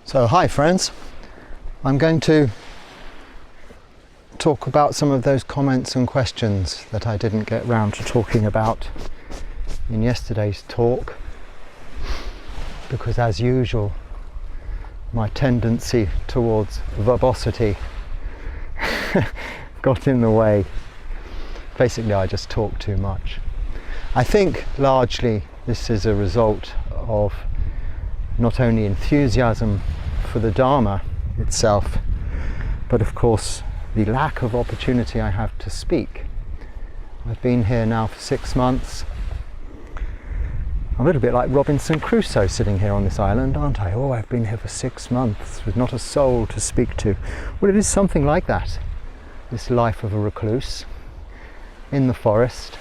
So hi friends, I'm going to talk about some of those comments and questions that I didn't get round to talking about in yesterday's talk, because as usual my tendency towards verbosity got in the way. Basically I just talk too much. I think largely this is a result of not only enthusiasm for the Dharma itself, but of course the lack of opportunity I have to speak. I've been here now for 6 months. I'm a little bit like Robinson Crusoe sitting here on this island, aren't I? Oh, I've been here for 6 months with not a soul to speak to. Well, it is something like that, this life of a recluse in the forest.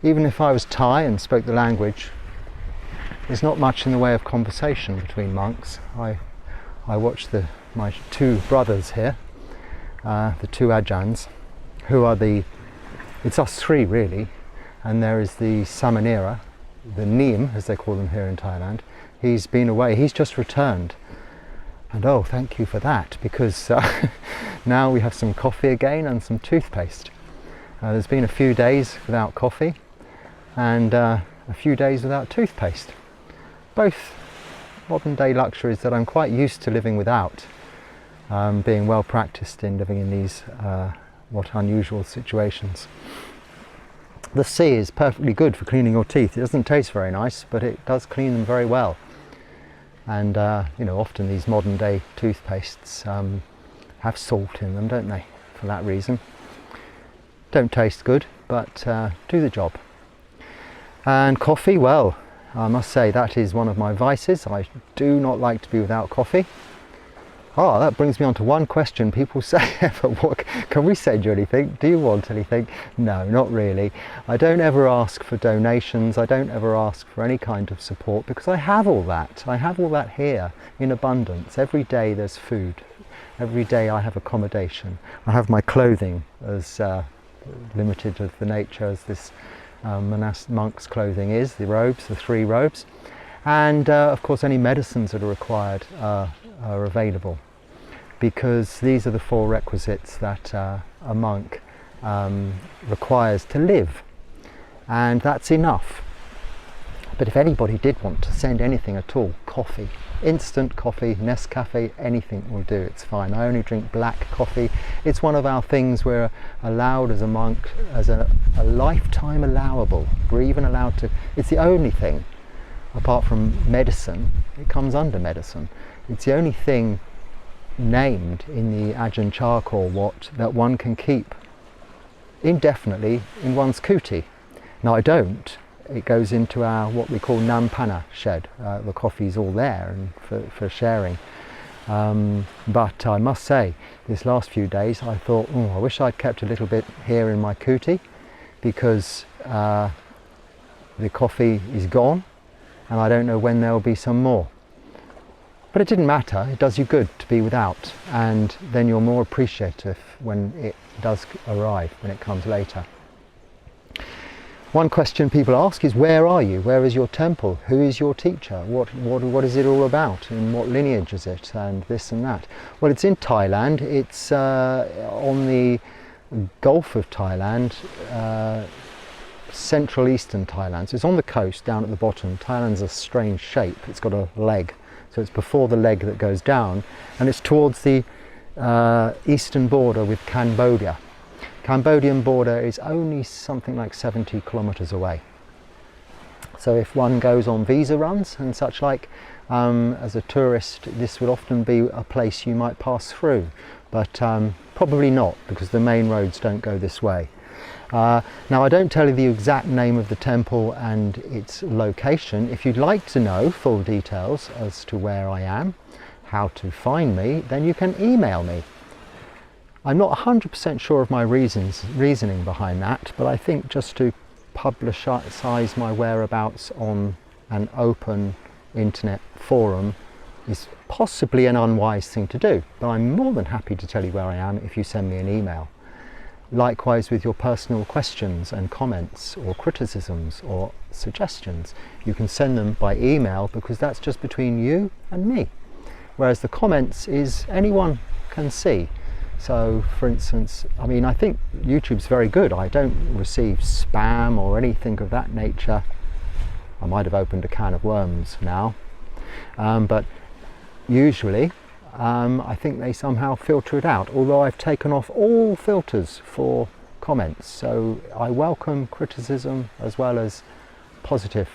Even if I was Thai and spoke the language, there's not much in the way of conversation between monks. I watch my two brothers here, the two Ajahns, who are it's us three really, and there is the Samanera, the Neem as they call them here in Thailand. He's been away, he's just returned. And oh, thank you for that, because now we have some coffee again and some toothpaste. There's been a few days without coffee and a few days without toothpaste. Both modern day luxuries that I'm quite used to living without, being well practiced in living in these what unusual situations. The sea is perfectly good for cleaning your teeth. It doesn't taste very nice, but it does clean them very well. And often these modern day toothpastes have salt in them, don't they, for that reason. Don't taste good, but do the job. And coffee, well, I must say that is one of my vices. I do not like to be without coffee. Oh, that brings me on to one question. People say, what, can we send you anything? Do you want anything? No, not really. I don't ever ask for donations. I don't ever ask for any kind of support, because I have all that. I have all that here in abundance. Every day there's food. Every day I have accommodation. I have my clothing, as limited of the nature as this monk's clothing is, the robes, the 3 robes, and of course any medicines that are required are available, because these are the 4 requisites that a monk requires to live, and that's enough. But if anybody did want to send anything at all, coffee, instant coffee, Nescafe, anything will do, it's fine. I only drink black coffee. It's one of our things we're allowed as a monk, as a lifetime allowable. We're even allowed to, it's the only thing, apart from medicine, it comes under medicine. It's the only thing named in the Ajahn Charkor that one can keep indefinitely in one's kuti. Now I don't. It goes into our what we call nampana shed. The coffee's all there and for sharing. But I must say, this last few days I thought, I wish I'd kept a little bit here in my kuti, because the coffee is gone and I don't know when there'll be some more. But it didn't matter, it does you good to be without, and then you're more appreciative when it does arrive, when it comes later. One question people ask is, where are you? Where is your temple? Who is your teacher? What is it all about? And what lineage is it? And this and that. Well, it's in Thailand. It's on the Gulf of Thailand, central eastern Thailand. So it's on the coast down at the bottom. Thailand's a strange shape. It's got a leg. So it's before the leg that goes down. And it's towards the eastern border with Cambodia. Cambodian border is only something like 70 kilometers away. So if one goes on visa runs and such like, as a tourist, this would often be a place you might pass through, but probably not, because the main roads don't go this way. Now I don't tell you the exact name of the temple and its location. If you'd like to know full details as to where I am, how to find me, then you can email me. I'm not 100% sure of my reasoning behind that, but I think just to publicise my whereabouts on an open internet forum is possibly an unwise thing to do, but I'm more than happy to tell you where I am if you send me an email. Likewise with your personal questions and comments or criticisms or suggestions, you can send them by email, because that's just between you and me. whereas the comments is anyone can see. So for instance, I mean, I think YouTube's very good. I don't receive spam or anything of that nature. I might have opened a can of worms now, but usually I think they somehow filter it out, although I've taken off all filters for comments. So I welcome criticism as well as positive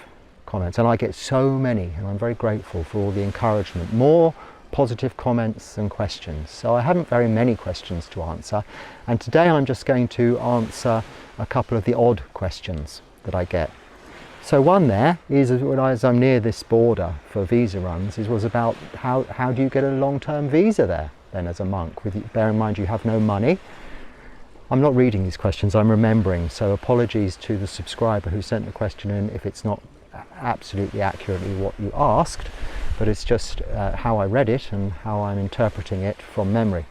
comments, and I get so many, and I'm very grateful for all the encouragement. More positive comments than questions. So I haven't very many questions to answer, and today I'm just going to answer a couple of the odd questions that I get. So one there is, as I'm near this border for visa runs, was about how do you get a long-term visa there then as a monk, bear in mind you have no money. I'm not reading these questions, I'm remembering, so apologies to the subscriber who sent the question in if it's not absolutely accurately what you asked, but it's just how I read it and how I'm interpreting it from memory.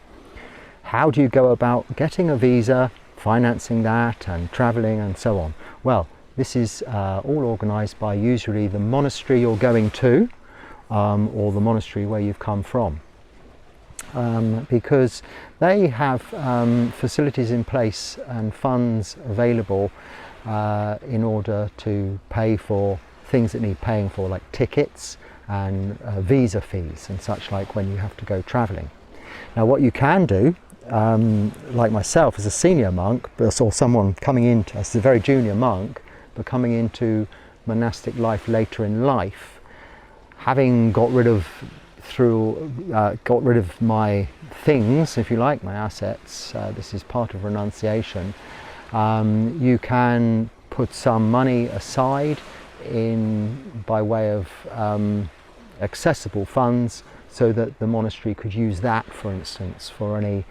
How do you go about getting a visa, financing that and travelling and so on? Well, this is all organised by usually the monastery you're going to or the monastery where you've come from. Because they have facilities in place and funds available in order to pay for things that need paying for, like tickets and visa fees and such like when you have to go travelling. Now what you can do, like myself as a senior monk, or someone coming into, as a very junior monk, but coming into monastic life later in life, having got rid of my things, if you like, my assets, this is part of renunciation, you can put some money aside by way of accessible funds, so that the monastery could use that, for instance, for any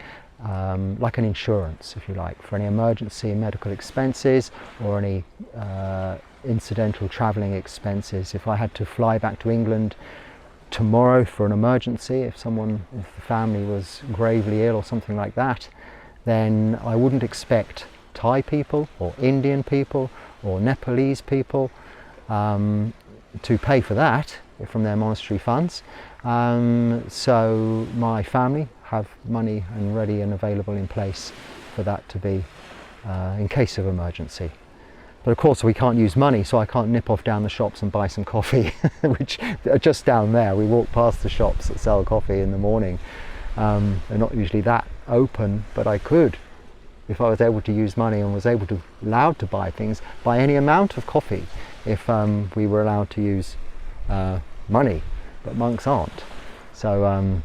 like an insurance, if you like, for any emergency medical expenses or any incidental travelling expenses. If I had to fly back to England tomorrow for an emergency, if the family was gravely ill or something like that, then I wouldn't expect Thai people or Indian people or Nepalese people to pay for that from their monastery funds. So my family have money and ready and available in place for that to be in case of emergency. But of course we can't use money, so I can't nip off down the shops and buy some coffee, which are just down there. We walk past the shops that sell coffee in the morning. They're not usually that open, but I could, if I was able to use money and was allowed to buy things, buy any amount of coffee if we were allowed to use money, but monks aren't. So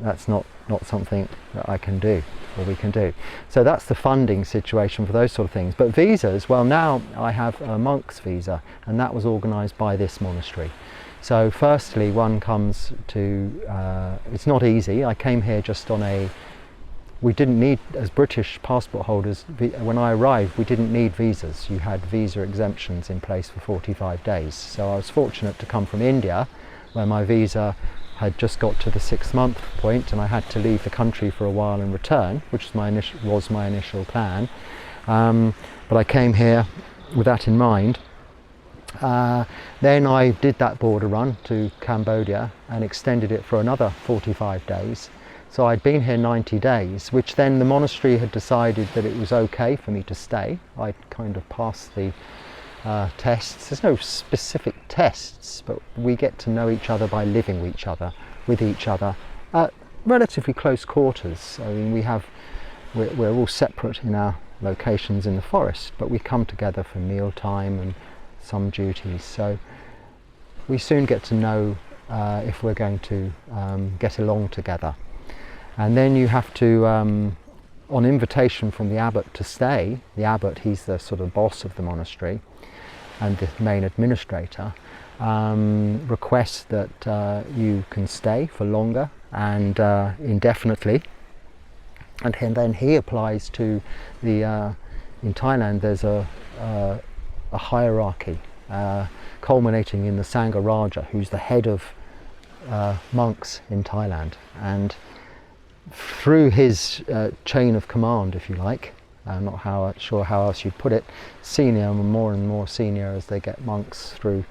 that's not something that I can do, or we can do. So that's the funding situation for those sort of things. But visas, well, now I have a monk's visa, and that was organised by this monastery. So firstly, one comes to, it's not easy. I came here just on we didn't need, as British passport holders, when I arrived, we didn't need visas. You had visa exemptions in place for 45 days. So I was fortunate to come from India, where my visa had just got to the 6-month point, and I had to leave the country for a while and return, which was my initial plan. But I came here with that in mind. Then I did that border run to Cambodia and extended it for another 45 days. So I'd been here 90 days, which then the monastery had decided that it was okay for me to stay. I'd kind of passed the tests. There's no specific tests, but we get to know each other by living with each other at relatively close quarters. I mean, we're all separate in our locations in the forest, but we come together for meal time and some duties. So we soon get to know if we're going to get along together. And then you have to, on invitation from the abbot to stay, the abbot, he's the sort of boss of the monastery and the main administrator, requests that you can stay for longer and indefinitely. And then he applies to the, in Thailand there's a hierarchy culminating in the Sangha Raja, who's the head of monks in Thailand. And through his chain of command, if you like, I'm not sure how else you'd put it, senior, more and more senior as they get monks through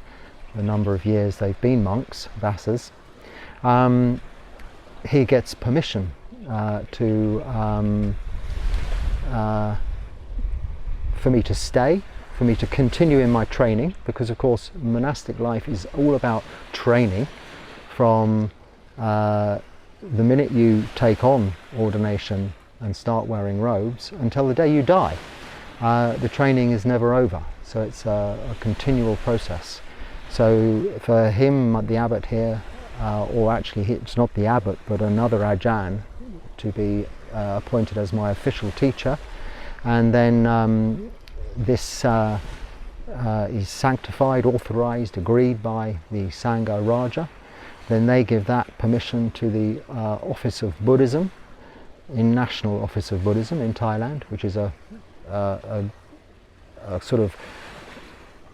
the number of years they've been monks, Vassas, he gets permission for me to stay, for me to continue in my training, because of course monastic life is all about training from the minute you take on ordination and start wearing robes until the day you die. The training is never over, so it's a continual process. So for him, the abbot here, or actually it's not the abbot but another Ajahn, to be appointed as my official teacher, and then this is sanctified, authorized, agreed by the Sangha Raja. Then they give that permission to the Office of Buddhism, National Office of Buddhism in Thailand, which is a sort of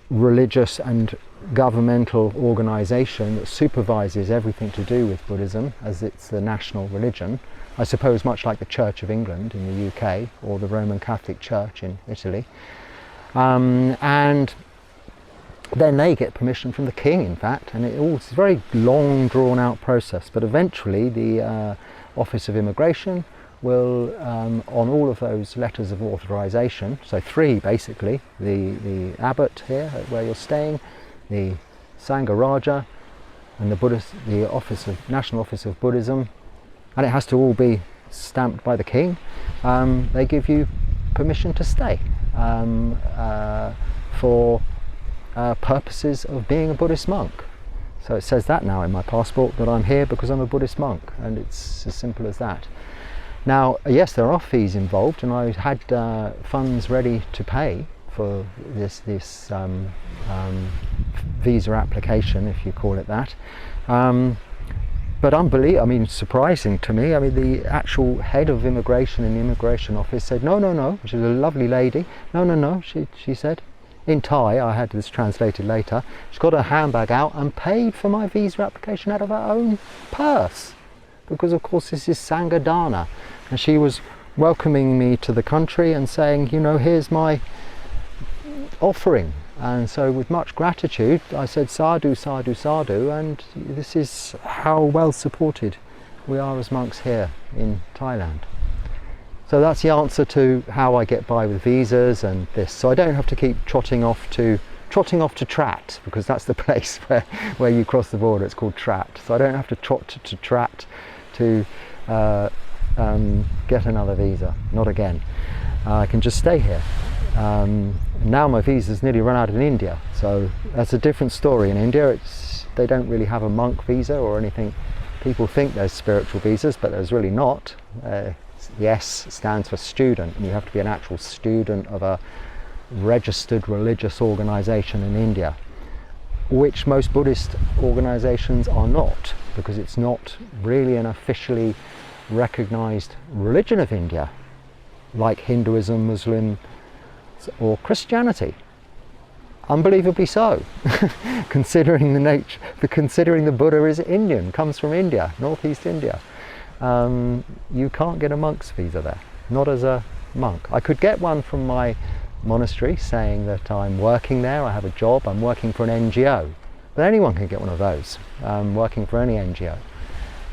religious and governmental organization that supervises everything to do with Buddhism, as it's the national religion. I suppose much like the Church of England in the UK or the Roman Catholic Church in Italy. And then they get permission from the king, in fact, and it's a very long drawn out process, but eventually the Office of Immigration will, on all of those letters of authorization, so 3 basically, the abbot here where you're staying, the Sangha Raja, and the National Office of Buddhism, and it has to all be stamped by the king. They give you permission to stay for purposes of being a Buddhist monk. So it says that now in my passport, that I'm here because I'm a Buddhist monk, and it's as simple as that. Now, yes, there are fees involved, and I had funds ready to pay for this visa application, if you call it that. But surprising to me, the actual head of immigration in the immigration office said, no, she's a lovely lady, no, she said, in Thai, I had this translated later, she's got her handbag out and paid for my visa application out of her own purse, because of course this is Sangha Dana, and she was welcoming me to the country and saying, here's my offering. And so with much gratitude I said sadhu, sadhu, sadhu, and this is how well supported we are as monks here in Thailand. So that's the answer to how I get by with visas and this. So I don't have to keep trotting off to Trat, because that's the place where you cross the border. It's called Trat. So I don't have to trot to Trat to get another visa, not again. I can just stay here. Now my visa's nearly run out in India, so that's a different story. In India, they don't really have a monk visa or anything. People think there's spiritual visas, but there's really not. The S stands for student, and you have to be an actual student of a registered religious organization in India, which most Buddhist organizations are not, because it's not really an officially recognized religion of India, like Hinduism, Muslim, or Christianity. Unbelievably so, considering the Buddha is Indian, comes from India, northeast India. You can't get a monk's visa there, not as a monk. I could get one from my monastery saying that I'm working there, I have a job, I'm working for an NGO. But anyone can get one of those, working for any NGO.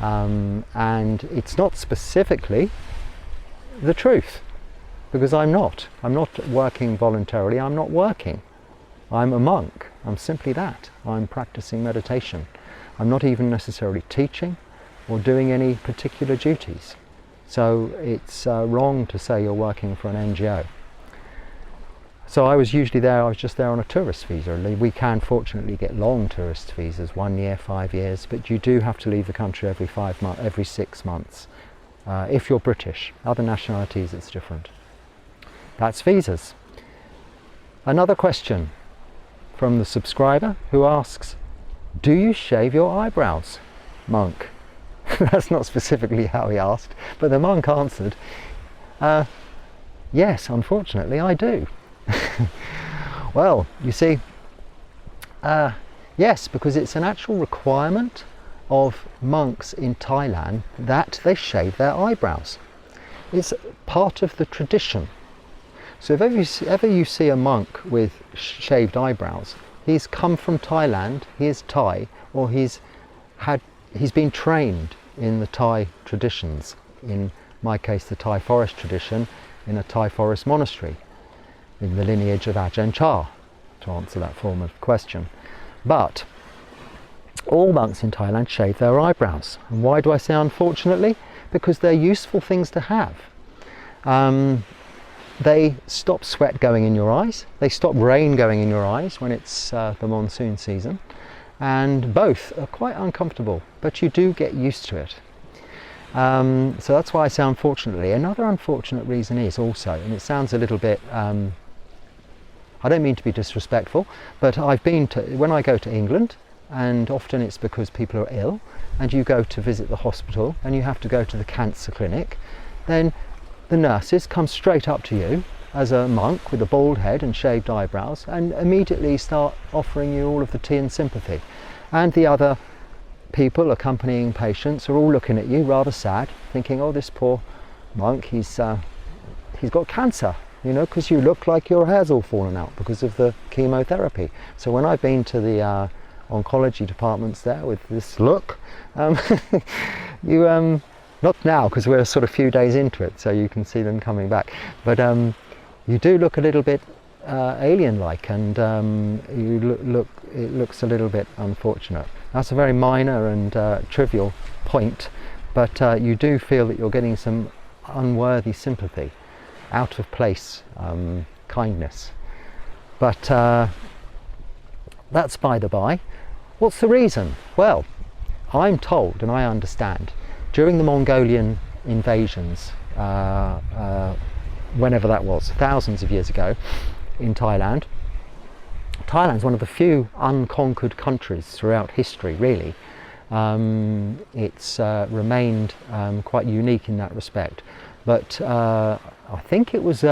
And it's not specifically the truth, because I'm not working voluntarily, I'm not working. I'm a monk, I'm simply that. I'm practicing meditation. I'm not even necessarily teaching or doing any particular duties. So it's wrong to say you're working for an NGO. So I was just there on a tourist visa. We can fortunately get long tourist visas, 1 year, 5 years, but you do have to leave the country every 6 months. If you're British. Other nationalities it's different. That's visas. Another question from the subscriber who asks, do you shave your eyebrows, monk? That's not specifically how he asked, but the monk answered, yes, unfortunately I do. Well, you see, yes, because it's an actual requirement of monks in Thailand that they shave their eyebrows. It's part of the tradition. So if ever you see a monk with shaved eyebrows, he's come from Thailand, he is Thai, or he's been trained in the Thai traditions. In my case, the Thai Forest tradition, in a Thai Forest Monastery, in the lineage of Ajahn Chah, to answer that form of question. But all monks in Thailand shave their eyebrows. And why do I say unfortunately? Because they're useful things to have. They stop sweat going in your eyes, they stop rain going in your eyes when it's the monsoon season, and both are quite uncomfortable, but you do get used to it. So that's why I say unfortunately. Another unfortunate reason is also, and it sounds a little bit, I don't mean to be disrespectful, but when I go to England, and often it's because people are ill, and you go to visit the hospital and you have to go to the cancer clinic, then the nurses come straight up to you as a monk with a bald head and shaved eyebrows and immediately start offering you all of the tea and sympathy. And the other people accompanying patients are all looking at you rather sad, thinking, oh, this poor monk, he's got cancer, you know, because you look like your hair's all fallen out because of the chemotherapy. So when I've been to the oncology departments there with this look, not now because we're sort of few days into it, so you can see them coming back, but you do look a little bit alien-like, and it looks a little bit unfortunate. That's a very minor and trivial point, but you do feel that you're getting some unworthy sympathy, out of place kindness. But that's by the by. What's the reason? Well, I'm told, and I understand, during the Mongolian invasions, whenever that was, thousands of years ago, in Thailand. Thailand's one of the few unconquered countries throughout history, really. It's remained quite unique in that respect. But I think it was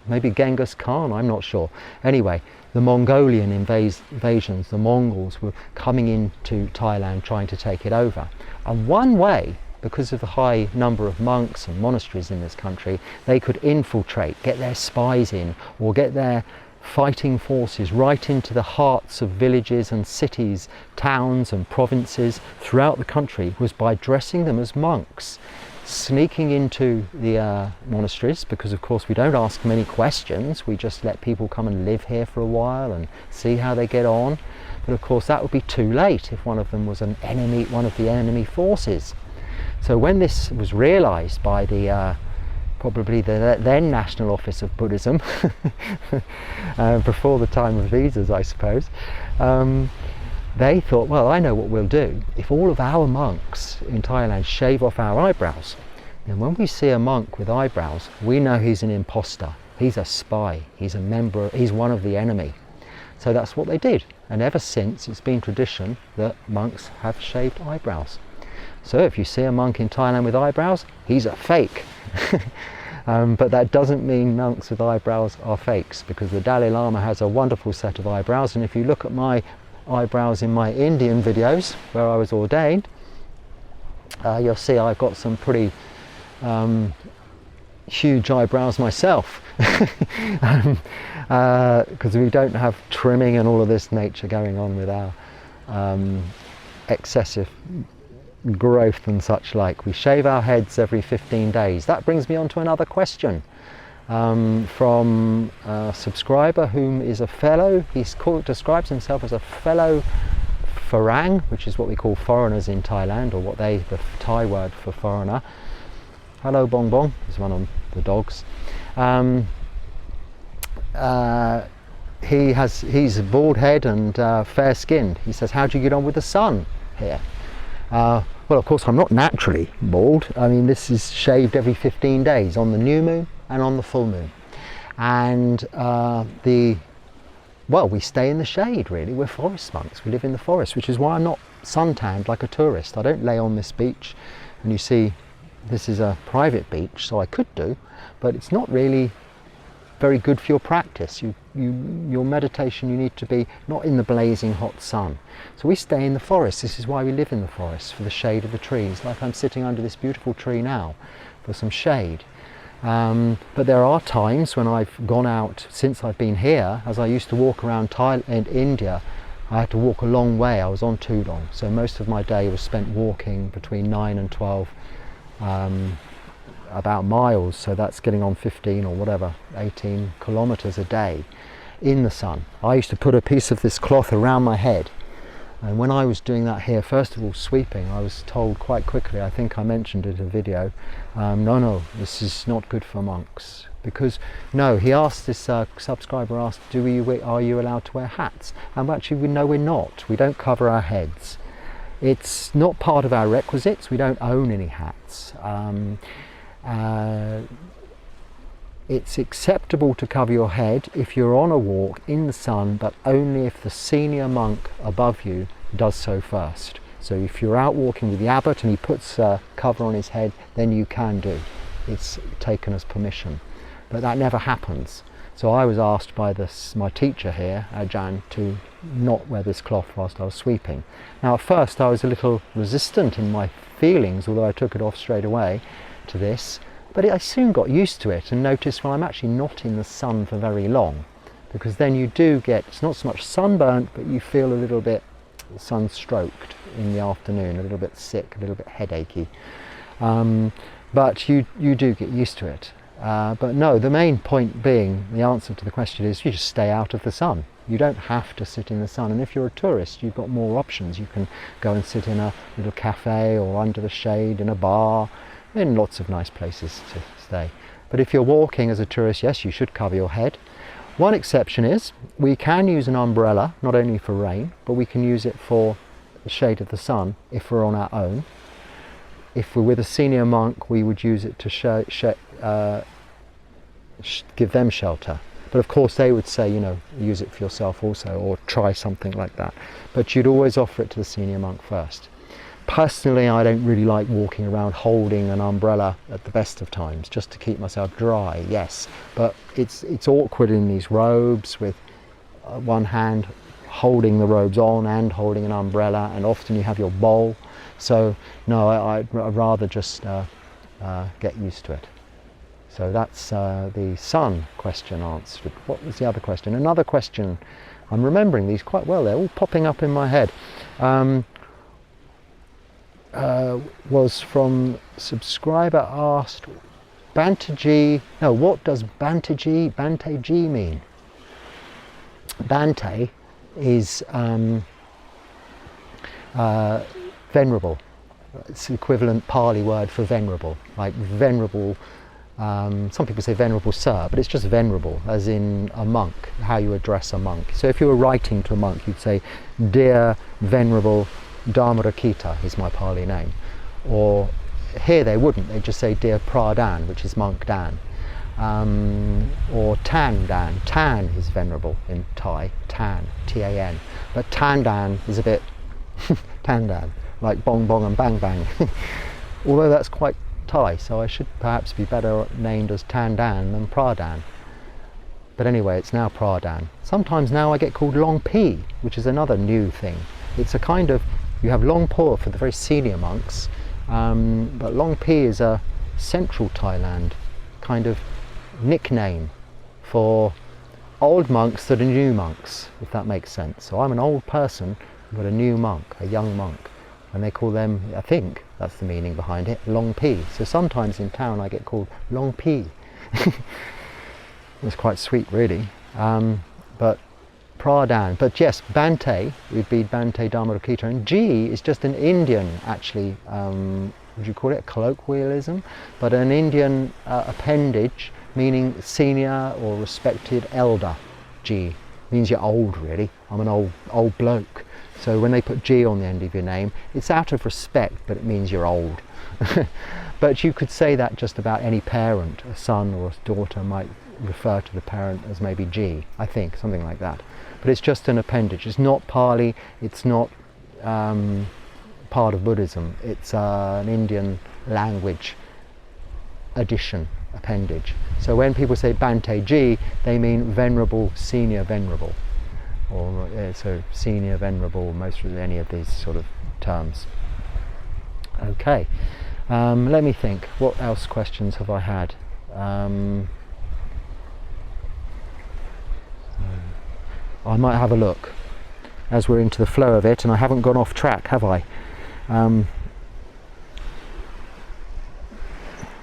maybe Genghis Khan, I'm not sure. Anyway, the Mongolian invasions, the Mongols were coming into Thailand trying to take it over. And one way, because of the high number of monks and monasteries in this country, they could infiltrate, get their spies in, or get their fighting forces right into the hearts of villages and cities, towns and provinces throughout the country, was by dressing them as monks, sneaking into the monasteries, because of course we don't ask many questions, we just let people come and live here for a while and see how they get on. But of course that would be too late if one of them was an enemy, one of the enemy forces. So when this was realized by the probably the then National Office of Buddhism, before the time of visas, I suppose, they thought, well, I know what we'll do. If all of our monks in Thailand shave off our eyebrows, then when we see a monk with eyebrows, we know he's an imposter, he's a spy, he's a member, he's one of the enemy. So that's what they did, and ever since it's been tradition that monks have shaved eyebrows. So if you see a monk in Thailand with eyebrows, he's a fake. But that doesn't mean monks with eyebrows are fakes, because the Dalai Lama has a wonderful set of eyebrows, and if you look at my eyebrows in my Indian videos where I was ordained, you'll see I've got some pretty huge eyebrows myself, because we don't have trimming and all of this nature going on with our excessive growth and such like. We shave our heads every 15 days. That brings me on to another question from a subscriber whom is a fellow, describes himself as a fellow Pharang, which is what we call foreigners in Thailand, or the Thai word for foreigner. Hello Bong Bong is one of the dogs. He's a bald head and fair skinned. He says, how do you get on with the sun here? Well, of course I'm not naturally bald. I mean, this is shaved every 15 days on the new moon and on the full moon. And we stay in the shade, really. We're forest monks, we live in the forest, which is why I'm not suntanned like a tourist. I don't lay on this beach, and you see this is a private beach, so I could do, but it's not really very good for your practice. Your meditation, you need to be not in the blazing hot sun. So we stay in the forest. This is why we live in the forest, for the shade of the trees, like I'm sitting under this beautiful tree now for some shade. But there are times when I've gone out, since I've been here, as I used to walk around Thailand and India I had to walk a long way. I was on Tudong, so most of my day was spent walking between 9 and 12 about miles, so that's getting on 15 or whatever, 18 kilometers a day in the sun. I used to put a piece of this cloth around my head, and when I was doing that here, first of all sweeping, I was told quite quickly, I think I mentioned it in a video, no, this is not good for monks. Because no, he asked, this subscriber asked, are you allowed to wear hats? And actually, no, we're not. We don't cover our heads. It's not part of our requisites. We don't own any hats. It's acceptable to cover your head if you're on a walk in the sun, but only if the senior monk above you does so first. So if you're out walking with the abbot and he puts a cover on his head, then you can do. It's taken as permission. But that never happens. So I was asked by my teacher here, Ajahn, to not wear this cloth whilst I was sweeping. Now at first I was a little resistant in my feelings, although I took it off straight away to this, but I soon got used to it and noticed, well, I'm actually not in the sun for very long, because then you do get, it's not so much sunburnt, but you feel a little bit sunstroked in the afternoon, a little bit sick, a little bit headachy. But you do get used to it. But no, the main point being, the answer to the question is, you just stay out of the sun. You don't have to sit in the sun, and if you're a tourist, you've got more options. You can go and sit in a little cafe or under the shade in a bar, in lots of nice places to stay. But if you're walking as a tourist, yes, you should cover your head. One exception is, we can use an umbrella, not only for rain, but we can use it for the shade of the sun if we're on our own. If we're with a senior monk, we would use it to give them shelter. But of course they would say, use it for yourself also, or try something like that. But you'd always offer it to the senior monk first. Personally, I don't really like walking around holding an umbrella at the best of times, just to keep myself dry, yes. But it's awkward in these robes, with one hand holding the robes on and holding an umbrella, and often you have your bowl. So no, I'd rather just get used to it. So that's the sun question answered. What was the other question? Another question, I'm remembering these quite well, they're all popping up in my head, was from subscriber asked, what does Bhante mean? Bhante is venerable. It's the equivalent Pali word for venerable, like venerable. Some people say venerable sir, but it's just venerable, as in a monk, how you address a monk. So if you were writing to a monk, you'd say, "Dear Venerable Dhammarakkhita" is my Pali name. Or here they wouldn't, they'd just say, "Dear Phra Dan," which is Monk Dan. Or Tan Dan. Tan is venerable in Thai, Tan, T-A-N. But Tan Dan is a bit Tan Dan, like bong bong and bang bang. Although that's quite Thai, so I should perhaps be better named as Tan Dan than Phra Dan. But anyway, it's now Phra Dan. Sometimes now I get called Long P, which is another new thing. It's a kind of, you have Long Po for the very senior monks, but Long P is a central Thailand kind of nickname for old monks that are new monks, if that makes sense. So I'm an old person, but a new monk, a young monk. And they call them, I think that's the meaning behind it, Long P. So sometimes in town I get called Long P. It's quite sweet really. But Phra Dan. But yes, Bhante would be Bhante Dhammarakkhita. And G is just an Indian, actually, would you call it a colloquialism? But an Indian appendage meaning senior or respected elder. G means you're old really. I'm an old bloke. So when they put G on the end of your name, it's out of respect, but it means you're old. But you could say that just about any parent, a son or a daughter might refer to the parent as maybe G, I think, something like that. But it's just an appendage. It's not Pali, it's not part of Buddhism. It's an Indian language addition, appendage. So when people say Bhante G, they mean venerable, senior venerable. Or so senior, venerable, most of any of these sort of terms. Okay, let me think. What else questions have I had? I might have a look. as we're into the flow of it, and I haven't gone off track, have I?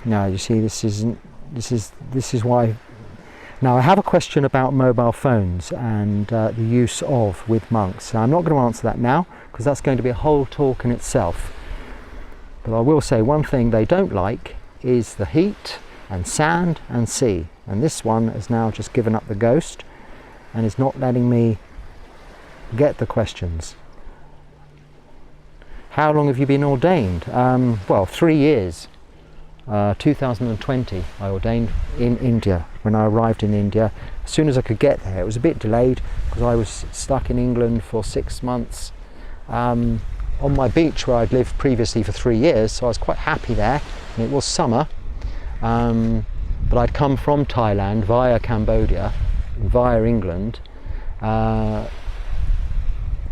No, you see, this is why. Now I have a question about mobile phones and the use of with monks. Now, I'm not going to answer that now because that's going to be a whole talk in itself. But I will say one thing they don't like is the heat and sand and sea. And this one has now just given up the ghost and is not letting me get the questions. How long have you been ordained? Well, 3 years. 2020 I ordained in India. When I arrived in India, as soon as I could get there, it was a bit delayed because I was stuck in England for 6 months on my beach where I'd lived previously for 3 years, so I was quite happy there, and it was summer, but I'd come from Thailand via Cambodia, via England, to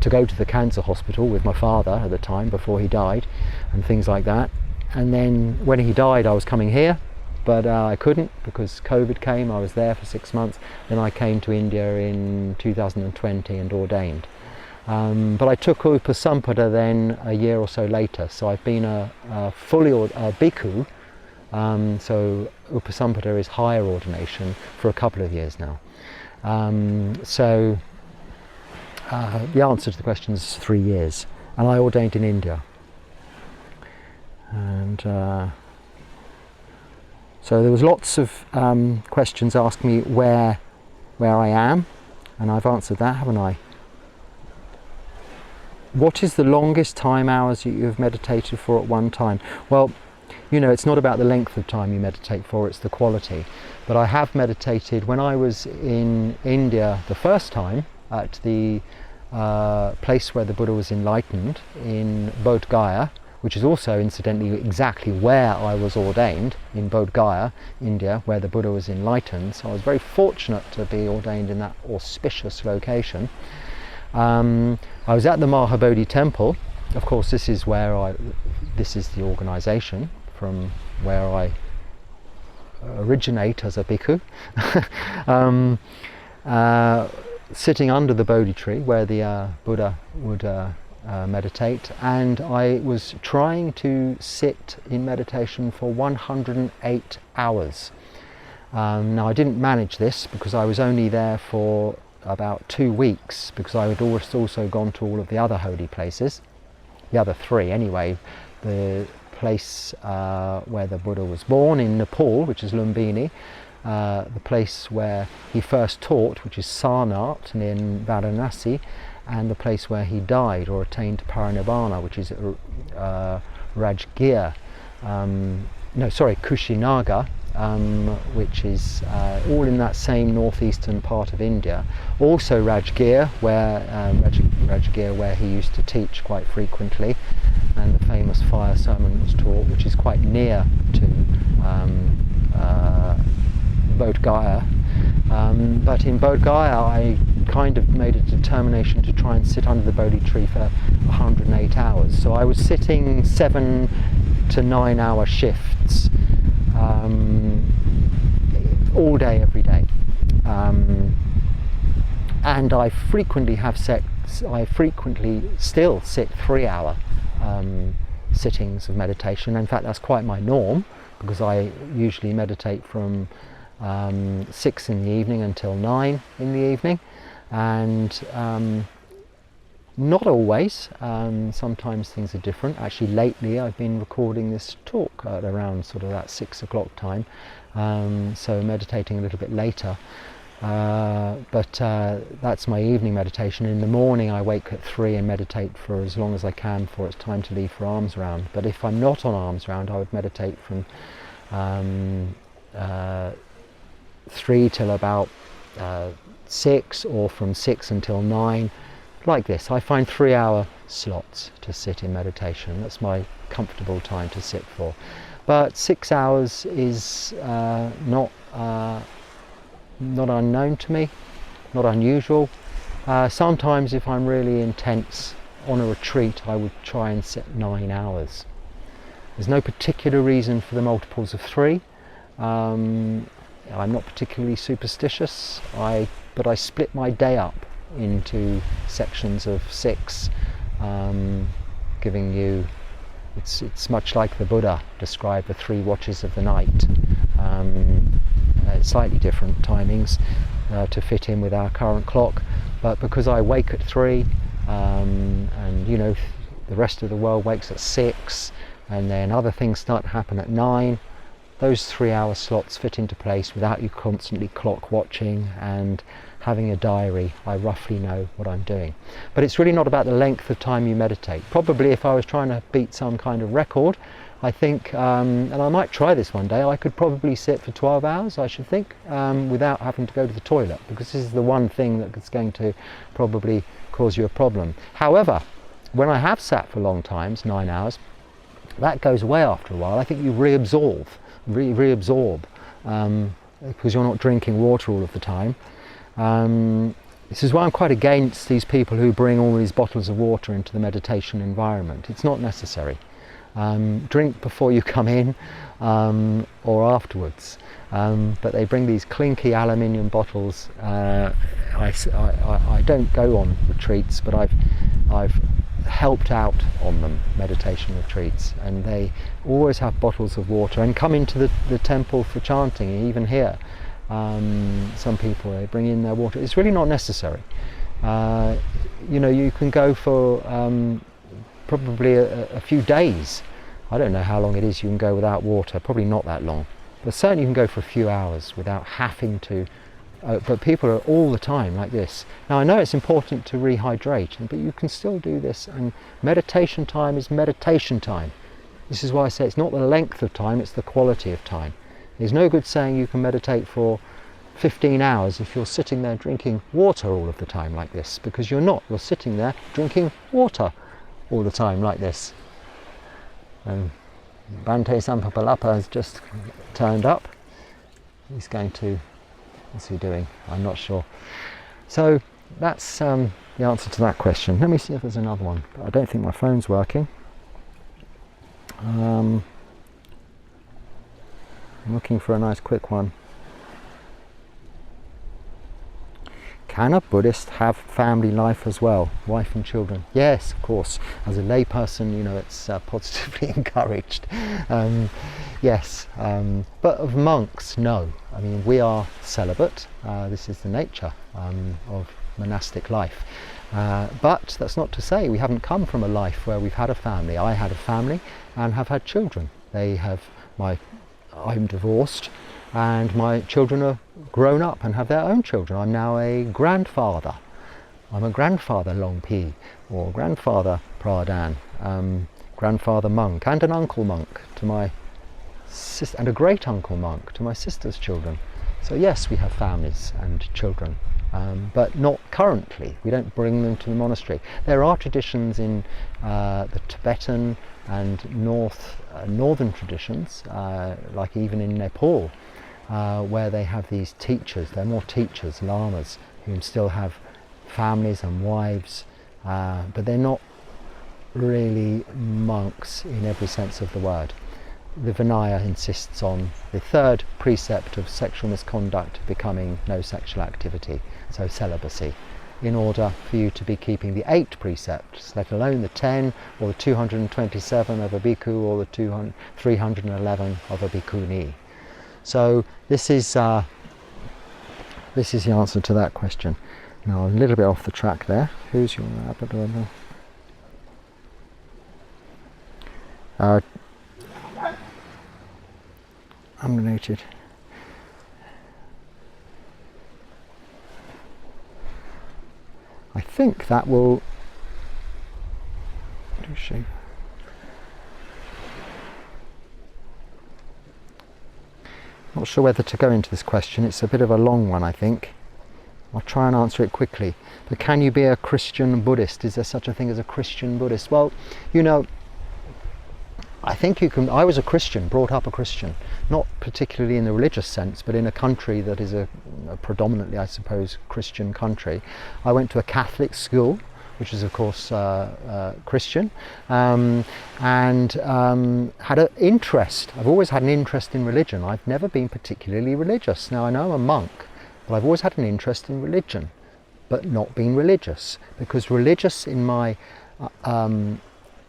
go to the cancer hospital with my father at the time before he died and things like that. And then when he died, I was coming here, but I couldn't because COVID came. I was there for 6 months. Then I came to India in 2020 and ordained. But I took Upasampada then a year or so later. So I've been a Bhikkhu. So Upasampada is higher ordination for a couple of years now. The answer to the question is 3 years. And I ordained in India. And so there was lots of questions asking me where I am, and I've answered that, haven't I? What is the longest time hours you have meditated for at one time? Well, you know, it's not about the length of time you meditate for, it's the quality. But I have meditated when I was in India the first time at the place where the Buddha was enlightened in Bodh Gaya, which is also incidentally exactly where I was ordained, in Bodh Gaya, India, where the Buddha was enlightened. So I was very fortunate to be ordained in that auspicious location. I was at the Mahabodhi temple. Of course, this is the organisation from where I originate as a bhikkhu. Sitting under the Bodhi tree where the Buddha would meditate, and I was trying to sit in meditation for 108 hours. Now I didn't manage this because I was only there for about 2 weeks, because I had also gone to all of the other holy places, the other 3 anyway. The place where the Buddha was born in Nepal, which is Lumbini, the place where he first taught, which is Sarnath near Varanasi, and the place where he died or attained parinibbana, which is Rajgir, Kushinagar, which is all in that same northeastern part of India. Also Rajgir, where he used to teach quite frequently, and the famous fire sermon was taught, which is quite near to Bodh Gaya. But in Bodh Gaya I kind of made a determination to try and sit under the Bodhi tree for 108 hours. So I was sitting 7 to 9 hour shifts all day, every day. And I frequently still sit 3 hour sittings of meditation. In fact, that's quite my norm, because I usually meditate from 6 in the evening until 9 in the evening, and not always. Sometimes things are different. Actually, lately I've been recording this talk at around sort of that 6 o'clock time, so meditating a little bit later. But that's my evening meditation. In the morning I wake at 3 and meditate for as long as I can before it's time to leave for alms round. But if I'm not on alms round, I would meditate from 3 till about 6, or from 6 until 9, like this. I find 3 hour slots to sit in meditation. That's my comfortable time to sit for. But 6 hours is not unknown to me, not unusual. Sometimes if I'm really intense on a retreat, I would try and sit 9 hours. There's no particular reason for the multiples of 3. I'm not particularly superstitious, but I split my day up into sections of 6, giving you, it's much like the Buddha described the 3 watches of the night. Slightly different timings to fit in with our current clock, but because I wake at 3, and the rest of the world wakes at 6, and then other things start to happen at 9, those 3-hour slots fit into place without you constantly clock watching and having a diary. I roughly know what I'm doing. But it's really not about the length of time you meditate. Probably if I was trying to beat some kind of record, I think, and I might try this one day, I could probably sit for 12 hours, I should think, without having to go to the toilet, because this is the one thing that's going to probably cause you a problem. However, when I have sat for long times, 9 hours, that goes away after a while. I think you reabsorb, because you're not drinking water all of the time. This is why I'm quite against these people who bring all these bottles of water into the meditation environment. It's not necessary. Drink before you come in, or afterwards, but they bring these clinky aluminium bottles. I don't go on retreats, but I've helped out on them, meditation retreats, and they always have bottles of water and come into the temple for chanting. Even here, some people, they bring in their water. It's really not necessary. You can go for probably a few days. I don't know how long it is you can go without water, probably not that long, but certainly you can go for a few hours without having to, but people are all the time like this. Now I know it's important to rehydrate, but you can still do this, and meditation time is meditation time. This is why I say it's not the length of time, it's the quality of time. There's no good saying you can meditate for 15 hours if you're sitting there drinking water all of the time like this, because you're not. You're sitting there drinking water all the time like this. And Bhante Dhammarakkhita has just turned up. He's going to, what's he doing? I'm not sure. So that's the answer to that question. Let me see if there's another one. I don't think my phone's working. I'm looking for a nice quick one. Can a Buddhist have family life as well, wife and children? Yes, of course. As a layperson, it's positively encouraged. Yes, but of monks, no. I mean, we are celibate. This is the nature of monastic life. But that's not to say we haven't come from a life where we've had a family. I had a family and have had children. I'm divorced, and my children are grown up and have their own children. I'm now a grandfather. I'm a grandfather Long Pi, or grandfather Phra Dan, grandfather monk, and an uncle monk to my sister, and a great uncle monk to my sister's children. So yes, we have families and children, but not currently. We don't bring them to the monastery. There are traditions in the Tibetan and northern traditions, like even in Nepal, where they have these teachers. They're more teachers, lamas, who still have families and wives, but they're not really monks in every sense of the word. The Vinaya insists on the 3rd precept of sexual misconduct becoming no sexual activity, so celibacy, in order for you to be keeping the 8 precepts, let alone the 10 or the 227 of a bhikkhu or the 311 of a bhikkhuni. So this is the answer to that question. Now, I'm a little bit off the track there. Who's your unrelated. I think that will do shape. Not sure whether to go into this question. It's a bit of a long one, I think. I'll try and answer it quickly. But can you be a Christian Buddhist? Is there such a thing as a Christian Buddhist? Well, I think you can. I was a Christian, brought up a Christian, not particularly in the religious sense, but in a country that is a predominantly, I suppose, Christian country. I went to a Catholic school, which is of course Christian, and had an interest. I've always had an interest in religion. I've never been particularly religious. Now I know I'm a monk, but I've always had an interest in religion. but not being religious, because religious, in my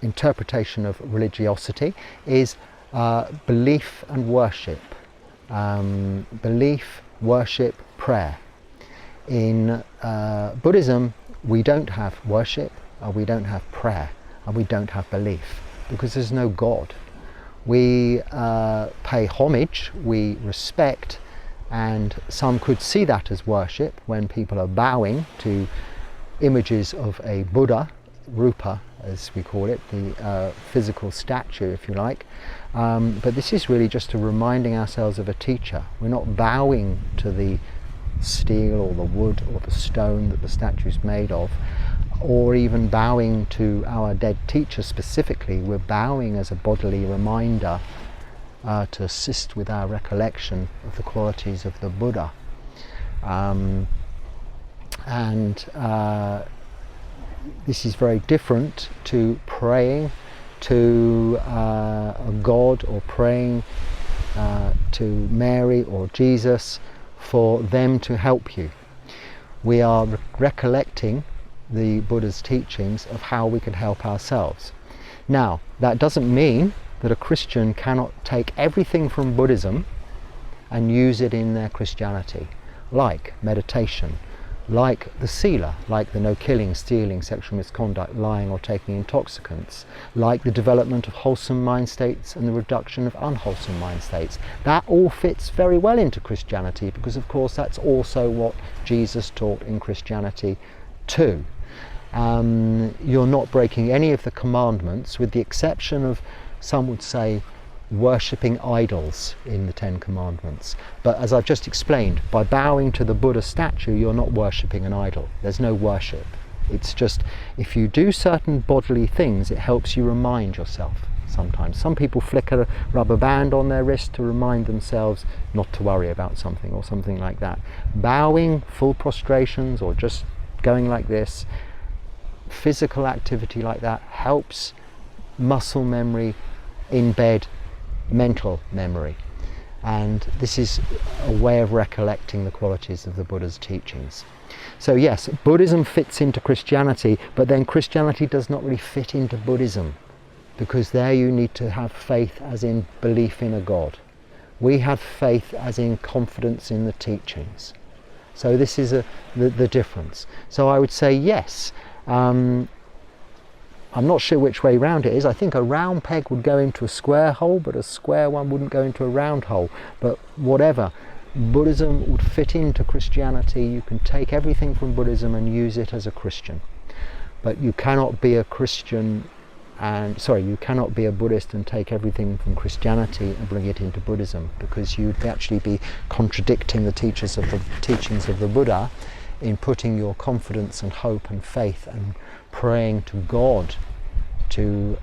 interpretation of religiosity, is belief and worship. Belief, worship, prayer. In Buddhism, we don't have worship, we don't have prayer, and we don't have belief, because there's no God. We pay homage, we respect, and some could see that as worship when people are bowing to images of a Buddha, Rupa as we call it, the physical statue, if you like. But this is really just a reminding ourselves of a teacher. We're not bowing to the steel or the wood or the stone that the statue is made of, or even bowing to our dead teacher specifically. We're bowing as a bodily reminder to assist with our recollection of the qualities of the Buddha. This is very different to praying to a God, or praying to Mary or Jesus for them to help you. We are recollecting the Buddha's teachings of how we can help ourselves. Now, that doesn't mean that a Christian cannot take everything from Buddhism and use it in their Christianity, like meditation, like the sila, like the no killing, stealing, sexual misconduct, lying or taking intoxicants, like the development of wholesome mind states and the reduction of unwholesome mind states. That all fits very well into Christianity, because of course that's also what Jesus taught in Christianity too. You're not breaking any of the commandments, with the exception of, some would say, worshipping idols in the Ten Commandments. But as I've just explained, by bowing to the Buddha statue, you're not worshipping an idol. There's no worship. It's just, if you do certain bodily things, it helps you remind yourself sometimes. Some people flick a rubber band on their wrist to remind themselves not to worry about something, or something like that. Bowing, full prostrations, or just going like this, physical activity like that helps muscle memory embed mental memory, and this is a way of recollecting the qualities of the Buddha's teachings. So yes, Buddhism fits into Christianity, but then Christianity does not really fit into Buddhism, because there you need to have faith as in belief in a God. We have faith as in confidence in the teachings. So this is the difference. So I would say yes, I'm not sure which way round it is. I think a round peg would go into a square hole, but a square one wouldn't go into a round hole. But whatever, Buddhism would fit into Christianity. You can take everything from Buddhism and use it as a Christian. But you cannot be a Christian you cannot be a Buddhist and take everything from Christianity and bring it into Buddhism, because you'd actually be contradicting the teachings of the Buddha in putting your confidence and hope and faith and praying to God to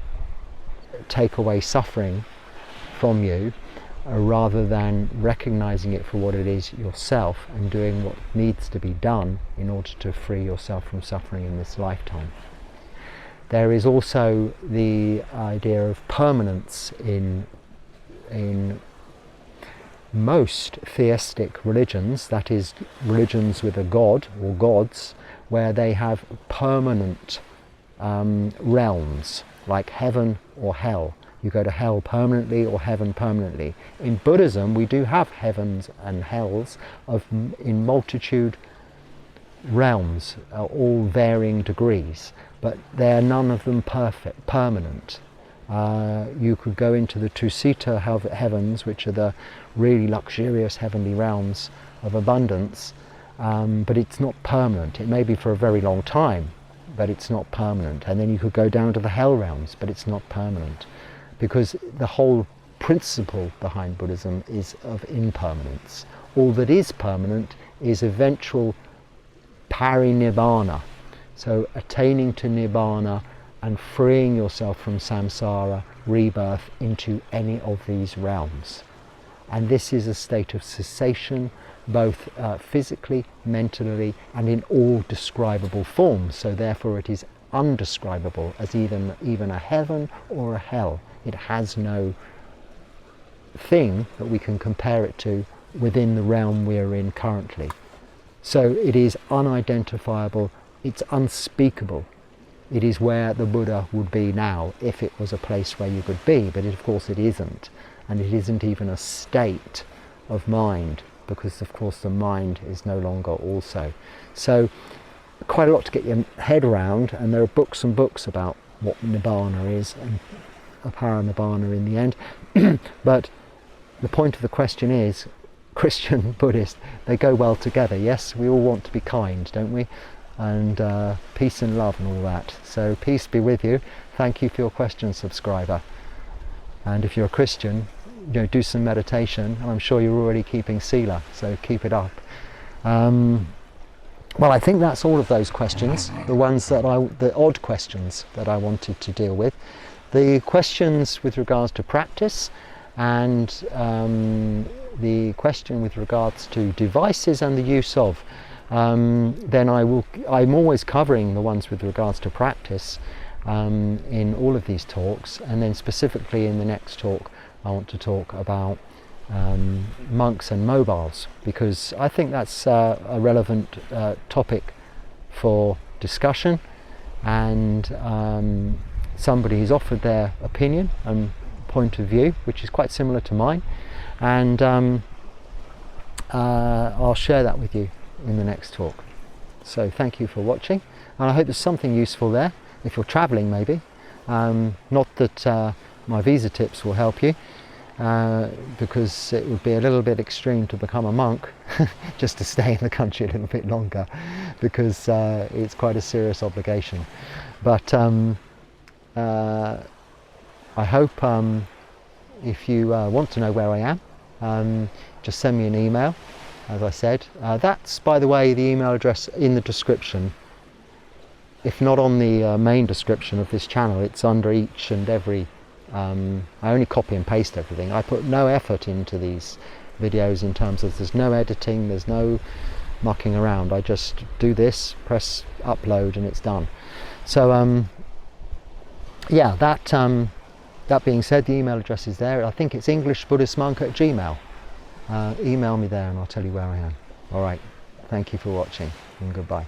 take away suffering from you, rather than recognizing it for what it is yourself and doing what needs to be done in order to free yourself from suffering in this lifetime. There is also the idea of permanence in most theistic religions, that is, religions with a god or gods, where they have permanent realms, like heaven or hell. You go to hell permanently or heaven permanently. In Buddhism, we do have heavens and hells in multitude realms, all varying degrees, but they are none of them permanent. You could go into the Tusita heavens, which are the really luxurious heavenly realms of abundance, but it's not permanent. It may be for a very long time, but it's not permanent. And then you could go down to the hell realms, but it's not permanent, because the whole principle behind Buddhism is of impermanence. All that is permanent is eventual parinibbana, so attaining to nibbana and freeing yourself from samsara, rebirth, into any of these realms. And this is a state of cessation, both physically, mentally, and in all describable forms. So therefore it is undescribable as even a heaven or a hell. It has no thing that we can compare it to within the realm we are in currently. So it is unidentifiable, it's unspeakable. It is where the Buddha would be now if it was a place where you could be, but of course it isn't. And it isn't even a state of mind, because of course the mind is no longer also. So quite a lot to get your head around, and there are books and books about what Nibbana is and Paranibbana in the end. But the point of the question is, Christian, Buddhist, they go well together. Yes, we all want to be kind, don't we? And peace and love and all that. So peace be with you. Thank you for your question, subscriber. And if you're a Christian, do some meditation, and I'm sure you're already keeping Sila, so keep it up. Well, I think that's all of those questions, the ones that the odd questions that I wanted to deal with. The questions with regards to practice, and the question with regards to devices and the use of, then I'm always covering the ones with regards to practice in all of these talks, and then specifically in the next talk I want to talk about monks and mobiles, because I think that's a relevant topic for discussion, and somebody has offered their opinion and point of view, which is quite similar to mine, and I'll share that with you in the next talk. So thank you for watching, and I hope there's something useful there if you're travelling, maybe. Not that my visa tips will help you, because it would be a little bit extreme to become a monk just to stay in the country a little bit longer, because it's quite a serious obligation. But I hope if you want to know where I am, just send me an email, as I said. That's, by the way, the email address in the description. If not on the main description of this channel, it's under each and every. I only copy and paste everything. I put no effort into these videos in terms of there's no editing, there's no mucking around. I just do this, press upload, and it's done. So yeah, that being said, the email address is there. I think it's englishbuddhistmonk@gmail. Email me there and I'll tell you where I am. All right, thank you for watching, and goodbye.